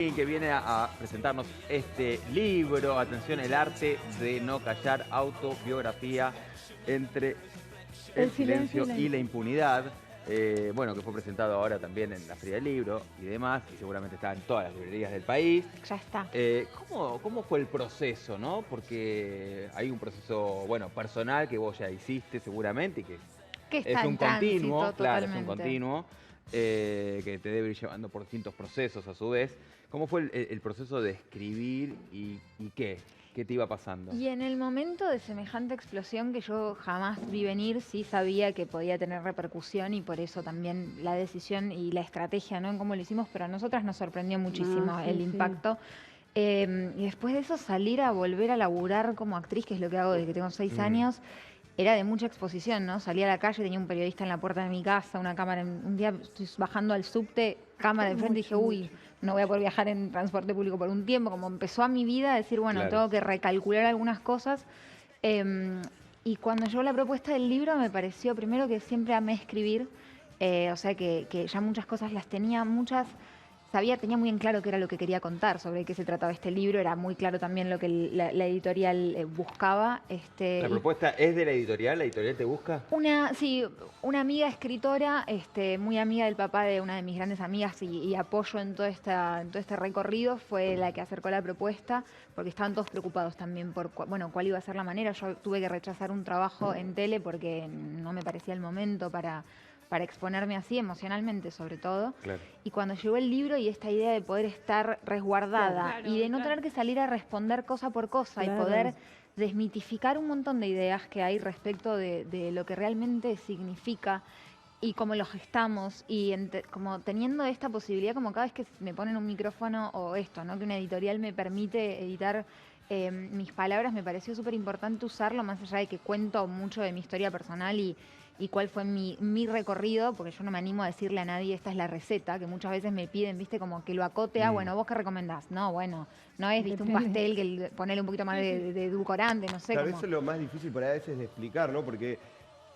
Que viene a presentarnos este libro, atención, el arte de no callar, autobiografía entre el silencio y la impunidad. Bueno, que fue presentado ahora también en la Feria del Libro y demás, y seguramente está en todas las librerías del país. Ya está. ¿Cómo fue el proceso, no? Porque hay un proceso, bueno, personal que vos ya hiciste seguramente y que Que está es un en tránsito continuo, claro, es un totalmente. continuo, que te debe ir llevando por distintos procesos a su vez. ¿Cómo fue el proceso de escribir y qué? ¿Qué te iba pasando? Y en el momento de semejante explosión que yo jamás vi venir, sí sabía que podía tener repercusión y por eso también la decisión y la estrategia, ¿no? En cómo lo hicimos, pero a nosotras nos sorprendió muchísimo el impacto. Y después de eso salir a volver a laburar como actriz, que es lo que hago desde que tengo 6 años, era de mucha exposición, ¿no? Salía a la calle, tenía un periodista en la puerta de mi casa, una cámara. Un día estoy bajando al subte, cámara de frente, y dije, uy, no voy a poder viajar en transporte público por un tiempo. Como empezó a mi vida a decir, bueno, Claro. tengo que recalcular algunas cosas. Y cuando llegó la propuesta del libro me pareció, primero, que siempre amé escribir, o sea que ya muchas cosas las tenía, tenía muy en claro qué era lo que quería contar, sobre qué se trataba este libro, era muy claro también lo que la editorial buscaba. ¿La propuesta es de la editorial te busca? Sí, una amiga escritora, muy amiga del papá de una de mis grandes amigas y apoyo en todo este recorrido, fue la que acercó la propuesta, porque estaban todos preocupados también por cuál iba a ser la manera. Yo tuve que rechazar un trabajo en tele porque no me parecía el momento para exponerme así, emocionalmente sobre todo. Claro. Y cuando llegó el libro y esta idea de poder estar resguardada y de no tener que salir a responder cosa por cosa y poder desmitificar un montón de ideas que hay respecto de lo que realmente significa y cómo lo gestamos, y como teniendo esta posibilidad, como cada vez que me ponen un micrófono o esto, ¿no? Que una editorial me permite editar mis palabras, me pareció súper importante usarlo, más allá de que cuento mucho de mi historia personal y cuál fue mi recorrido, porque yo no me animo a decirle a nadie esta es la receta, que muchas veces me piden, viste, como que lo acote a, bueno, ¿vos qué recomendás? No, bueno, no es, viste, un pastel que ponerle un poquito más de edulcorante, no sé. Claro, Como... eso es lo más difícil por a veces de explicar, ¿no? Porque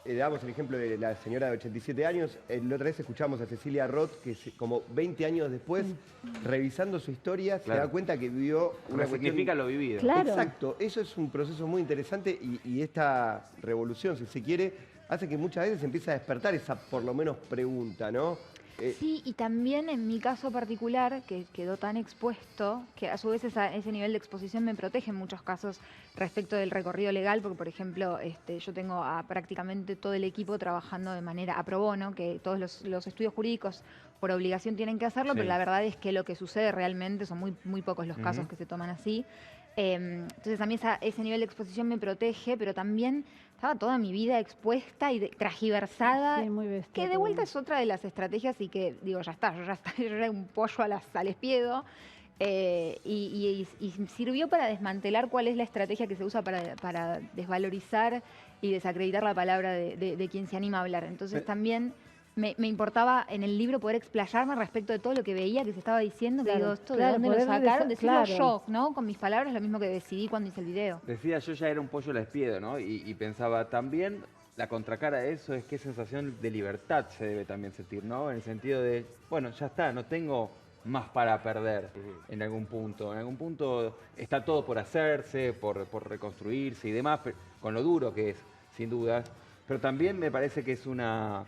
damos el ejemplo de la señora de 87 años. La otra vez escuchamos a Cecilia Roth, que como 20 años después, revisando su historia, se da cuenta que vivió una Significa lo vivido. Claro. Exacto, eso es un proceso muy interesante y esta revolución, si se quiere, hace que muchas veces empiece a despertar esa, por lo menos, pregunta, ¿no? Sí, y también en mi caso particular, que quedó tan expuesto, que a su vez ese nivel de exposición me protege en muchos casos respecto del recorrido legal, porque por ejemplo yo tengo a prácticamente todo el equipo trabajando de manera a pro bono, que todos los estudios jurídicos por obligación tienen que hacerlo, pero la verdad es que lo que sucede realmente son muy pocos los casos que se toman así. Entonces a mí ese nivel de exposición me protege, pero también estaba toda mi vida expuesta y tragiversada, Sí, muy bestia que de todo. vuelta es otra de las estrategias y que digo, yo era un pollo al espiedo, y sirvió para desmantelar cuál es la estrategia que se usa para desvalorizar y desacreditar la palabra de quien se anima a hablar. Entonces también... Me importaba en el libro poder explayarme respecto de todo lo que veía que se estaba diciendo, que digo, ¿esto de dónde lo sacaron? Decirlo yo, ¿no? Con mis palabras, lo mismo que decidí cuando hice el video. Decía, yo ya era un pollo al espiedo, ¿no? Y pensaba, también la contracara de eso es qué sensación de libertad se debe también sentir, ¿no? En el sentido de, bueno, ya está, no tengo más para perder en algún punto. En algún punto está todo por hacerse, por reconstruirse y demás, con lo duro que es, sin dudas. Pero también me parece que es una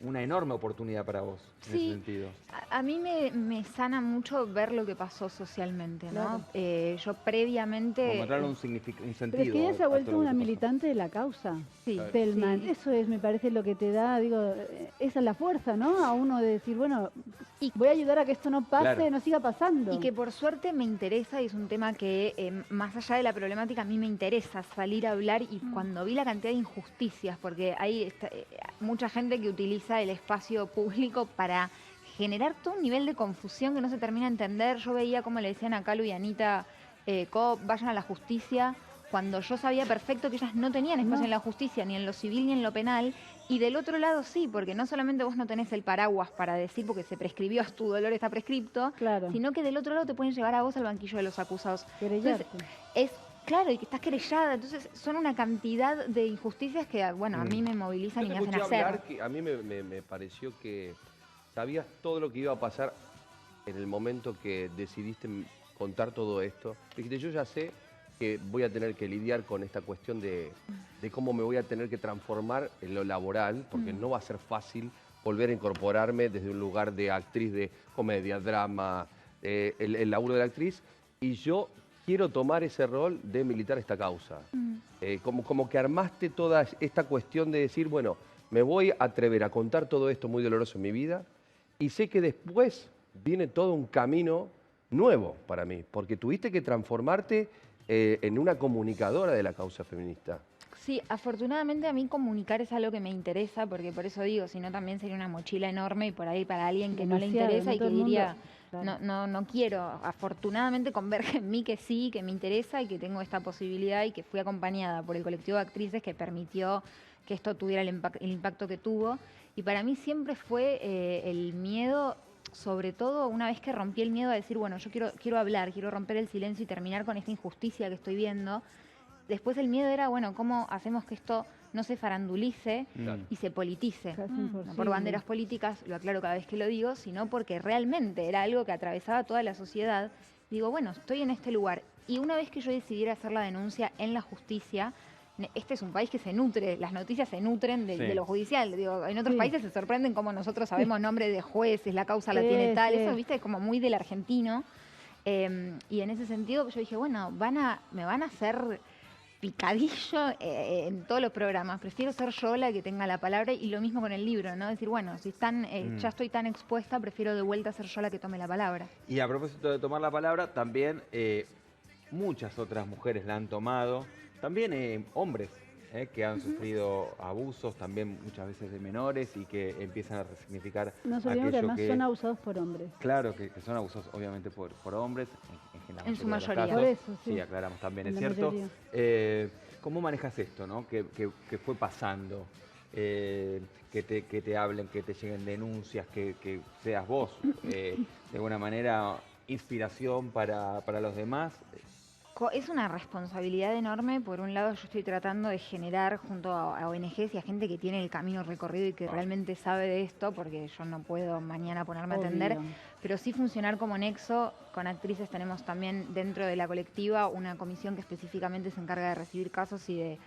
enorme oportunidad para vos, en ese sentido. A mí me sana mucho ver lo que pasó socialmente, ¿no? Yo previamente... Encontrarle un sentido. Pero es que ella se ha vuelto una militante de la causa. Sí, Telman, eso es, me parece, lo que te da, digo, esa es la fuerza, ¿no? A uno de decir, bueno, voy a ayudar a que esto no pase, no siga pasando. Y que por suerte me interesa, y es un tema que más allá de la problemática a mí me interesa salir a hablar, y cuando vi la cantidad de injusticias, porque hay mucha gente que utiliza el espacio público para generar todo un nivel de confusión que no se termina de entender. Yo veía cómo le decían a Calu y a Anita, vayan a la justicia, cuando yo sabía perfecto que ellas no tenían espacio en la justicia, ni en lo civil ni en lo penal, y del otro lado sí, porque no solamente vos no tenés el paraguas para decir, porque se prescribió, tu dolor está prescripto, sino que del otro lado te pueden llevar a vos al banquillo de los acusados. Entonces, claro, y que estás querellada, entonces son una cantidad de injusticias que, bueno, a mí me movilizan y me hacen hacer. A mí me pareció que sabías todo lo que iba a pasar en el momento que decidiste contar todo esto? Dijiste, yo ya sé que voy a tener que lidiar con esta cuestión de cómo me voy a tener que transformar en lo laboral, porque no va a ser fácil volver a incorporarme desde un lugar de actriz de comedia, drama, el laburo de la actriz, y yo quiero tomar ese rol de militar esta causa. Como que armaste toda esta cuestión de decir, bueno, me voy a atrever a contar todo esto muy doloroso en mi vida, y sé que después viene todo un camino nuevo para mí, porque tuviste que transformarte en una comunicadora de la causa feminista. Sí, afortunadamente a mí comunicar es algo que me interesa, porque por eso digo, si no también sería una mochila enorme y por ahí para alguien que no le Demasiado, interesa no y todo que el mundo, diría, claro. no quiero. Afortunadamente converge en mí que sí, que me interesa y que tengo esta posibilidad y que fui acompañada por el colectivo de actrices que permitió que esto tuviera el impacto que tuvo. Y para mí siempre fue el miedo, sobre todo una vez que rompí el miedo a decir, bueno, yo quiero hablar, quiero romper el silencio y terminar con esta injusticia que estoy viendo. Después el miedo era, bueno, ¿cómo hacemos que esto no se farandulice y se politice? Casi No imposible. por banderas políticas, lo aclaro cada vez que lo digo, sino porque realmente era algo que atravesaba toda la sociedad. Digo, bueno, estoy en este lugar. Y una vez que yo decidiera hacer la denuncia en la justicia, este es un país que se nutre, las noticias se nutren de lo judicial. Digo, en otros países se sorprenden cómo nosotros sabemos nombre de jueces, la causa la tiene tal. Eso, viste, es como muy del argentino. Y en ese sentido yo dije, bueno, me van a hacer picadillo en todos los programas. Prefiero ser yo la que tenga la palabra, y lo mismo con el libro, ¿no? Decir, bueno, si ya estoy tan expuesta, prefiero de vuelta ser yo la que tome la palabra. Y a propósito de tomar la palabra, también muchas otras mujeres la han tomado, también hombres que han sufrido abusos, también muchas veces de menores, y que empiezan a resignificar No se olviden que aquello además son abusados por hombres. Claro, que son abusados obviamente por hombres, En su mayoría de los mayoría. casos. Por eso, sí. Sí, aclaramos también, En es la cierto. mayoría. ¿Cómo manejas esto, no? Que fue pasando? Que te hablen, que te lleguen denuncias, que seas vos, de alguna manera, inspiración para los demás. Es una responsabilidad enorme. Por un lado, yo estoy tratando de generar junto a ONGs y a gente que tiene el camino recorrido y que realmente sabe de esto, porque yo no puedo mañana ponerme a atender, pero sí funcionar como nexo. Con actrices tenemos también dentro de la colectiva una comisión que específicamente se encarga de recibir casos y de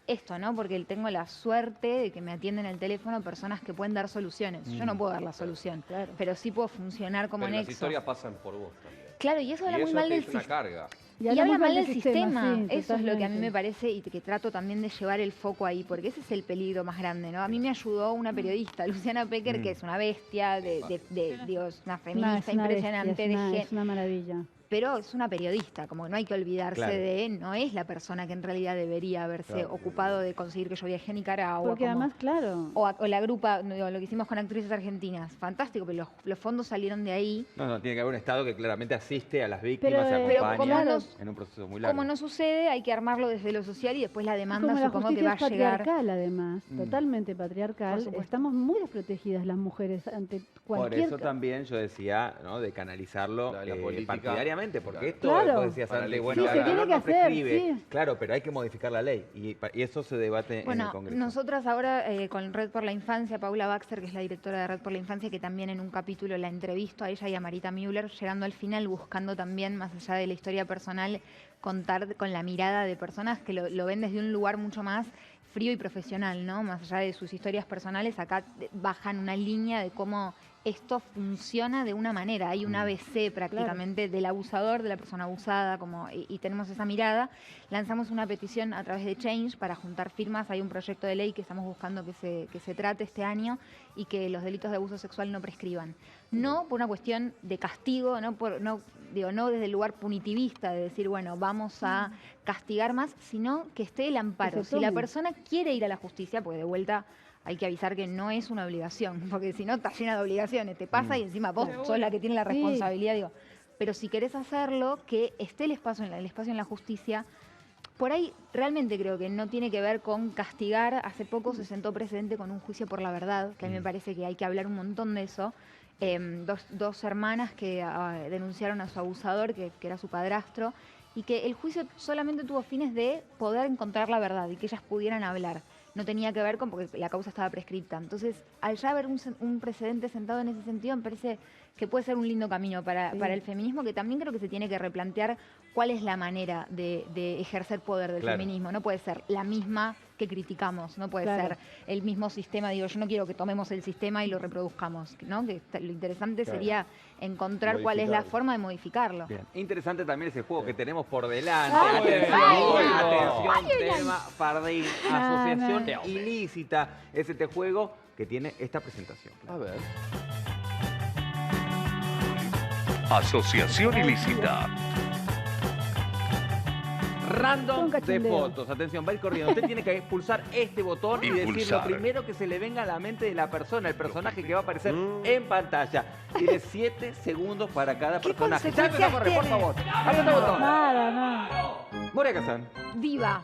esto, ¿no? Porque tengo la suerte de que me atienden el teléfono personas que pueden dar soluciones. Yo no puedo dar la solución, pero sí puedo funcionar como Pero nexo. las historias pasan por vos también. Claro, y eso habla muy mal del es una carga. Y habla mal del sistema. sistema. Sí, eso es lo que a mí totalmente. me parece, y que trato también de llevar el foco ahí, porque ese es el peligro más grande, ¿no? A mí me ayudó una periodista, Luciana Pecker, que es una bestia, Dios, una feminista impresionante. Es una maravilla. Pero es una periodista, como que no hay que olvidarse Claro. no es la persona que en realidad debería haberse ocupado de conseguir que yo viaje a Nicaragua. Porque además, claro. O la grupa, digo, lo que hicimos con actrices argentinas, fantástico, pero los fondos salieron de ahí. No, tiene que haber un Estado que claramente asiste a las víctimas, Pero, se como acompaña no- en un proceso muy largo. Como no sucede, hay que armarlo desde lo social y después la demanda Como la supongo que justicia va es a llegar. patriarcal, además, totalmente patriarcal. Por supuesto. Estamos muy desprotegidas las mujeres ante Por cualquier... eso también yo decía, ¿no? De canalizarlo La política. partidariamente, porque Claro. esto, Claro. vos decías Para antes, elegir. bueno, Sí, se el tiene valor que no hacer, prescribe. sí. Claro, pero hay que modificar la ley, y eso se debate en Bueno, el Congreso. nosotras ahora con Red por la Infancia, Paula Baxter, que es la directora de Red por la Infancia, que también en un capítulo la entrevisto a ella y a Marita Müller, llegando al final buscando también, más allá de la historia personal, contar con la mirada de personas que lo ven desde un lugar mucho más frío y profesional, ¿no? Más allá de sus historias personales, acá bajan una línea de cómo esto funciona de una manera. Hay un ABC prácticamente del abusador, de la persona abusada, y tenemos esa mirada. Lanzamos una petición a través de Change para juntar firmas. Hay un proyecto de ley que estamos buscando que se trate este año y que los delitos de abuso sexual no prescriban. No por una cuestión de castigo, no desde el lugar punitivista de decir, bueno, vamos a castigar más, sino que esté el amparo. Que se Si la tome. persona quiere ir a la justicia, porque de vuelta hay que avisar que no es una obligación, porque si no está llena de obligaciones, te pasa y encima vos sos la que tiene la responsabilidad, digo. Pero si querés hacerlo, que esté el espacio en la justicia. Por ahí realmente creo que no tiene que ver con castigar. Hace poco se sentó precedente con un juicio por la verdad, que a mí me parece que hay que hablar un montón de eso. Dos hermanas que denunciaron a su abusador, que era su padrastro, y que el juicio solamente tuvo fines de poder encontrar la verdad y que ellas pudieran hablar. No tenía que ver con porque la causa estaba prescripta. Entonces, al ya haber un precedente sentado en ese sentido, me parece que puede ser un lindo camino para el feminismo, que también creo que se tiene que replantear cuál es la manera de ejercer poder del feminismo. No puede ser la misma que criticamos, no puede ser el mismo sistema. Digo, yo no quiero que tomemos el sistema y lo reproduzcamos, ¿no? Que lo interesante sería encontrar cuál es la forma de modificarlo. Bien. Interesante también ese juego que tenemos por delante. Atención, tema Fardín, asociación ilícita. Es este juego que tiene esta presentación. A ver. Asociación ilícita. Random de fotos. Atención, va a ir corriendo. Usted tiene que pulsar este botón y decir lo primero que se le venga a la mente de la persona, el personaje que va a aparecer en pantalla. Tiene 7 segundos para cada personaje. Ya empezó a correr, por favor. Aprieta el botón. Nada. Moria Kazan. Diva.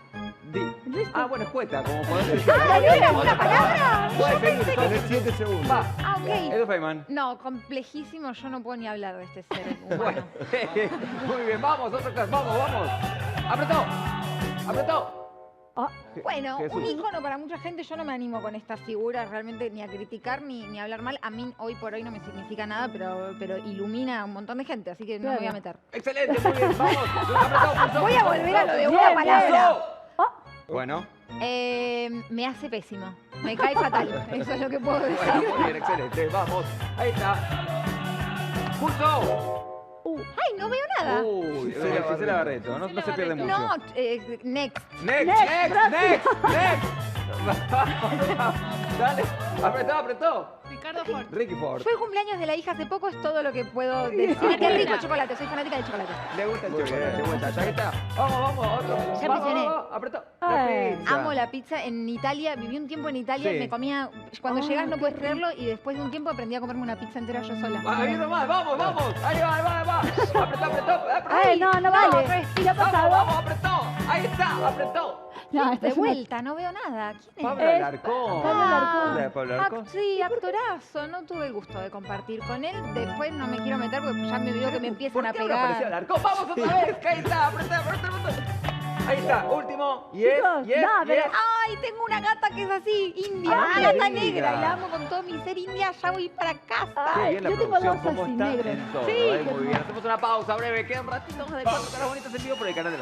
Bueno, es poeta, como podés decir. ¿Una palabra? Puede seguir. Tenés 7 segundos. Va. Ok. Edu Feynman. No, complejísimo. Yo no puedo ni hablar de este ser humano. Bueno, muy bien, vamos, otro caso, vamos. Apretó. Bueno, Jesús. un ícono para mucha gente. Yo no me animo con estas figuras realmente ni a criticar ni a hablar mal. A mí hoy por hoy no me significa nada, pero ilumina a un montón de gente, así que no me voy a meter. Excelente, muy bien, vamos. Apretó. Voy a volver a lo de una palabra. Bueno. Me hace pésimo. Me cae fatal. Eso es lo que puedo decir. Bueno, muy bien, excelente, vamos. Ahí está. ¡Pulso! ¡Ay, no veo nada! Uy, Gisela Barreto, no se pierde mucho. No, next. Next. Dale, apretó. Ricardo Ford. Ricky Ford. Fue el cumpleaños de la hija hace poco, es todo lo que puedo decir. Qué rico el chocolate, soy fanática del chocolate. Le gusta el chocolate, ahí está. Vamos, otro. Ya presioné. Apretó. Ay. La pizza. Amo la pizza. En Italia, viví un tiempo en Italia Sí. y me comía... Cuando llegas no puedes creerlo y después de un tiempo aprendí a comerme una pizza entera yo sola. Ahí nomás, vamos. Ahí va. Apretó. Ay, no vale. ¿Qué ha pasado? Vamos, apretó. Ahí está, apretó. No, esto De es una- vuelta, no veo nada. ¿Quién es? Pablo Alarcón. Pablo Alarcón. ¿La de Pablo Alarcón? Sí, actorazo. No tuve el gusto de compartir con él. Después no me quiero meter porque ya me veo que me empiezan a ¿Por qué ahora apareció pegar. Alarcón? Vamos otra vez, que ahí está, apretá. Ahí está, último. Yes. No, pero- Ay, tengo una gata que es así, india, Ah, una gata mira. negra, y la amo con todo mi ser india, ya voy para casa. Qué bien la Yo tengo producción, dos cómo así, está negros. en todo, Sí, muy qué bien. Hacemos una pausa breve, queda un ratito más de Cuatro Caras Bonitas en vivo por el canal de la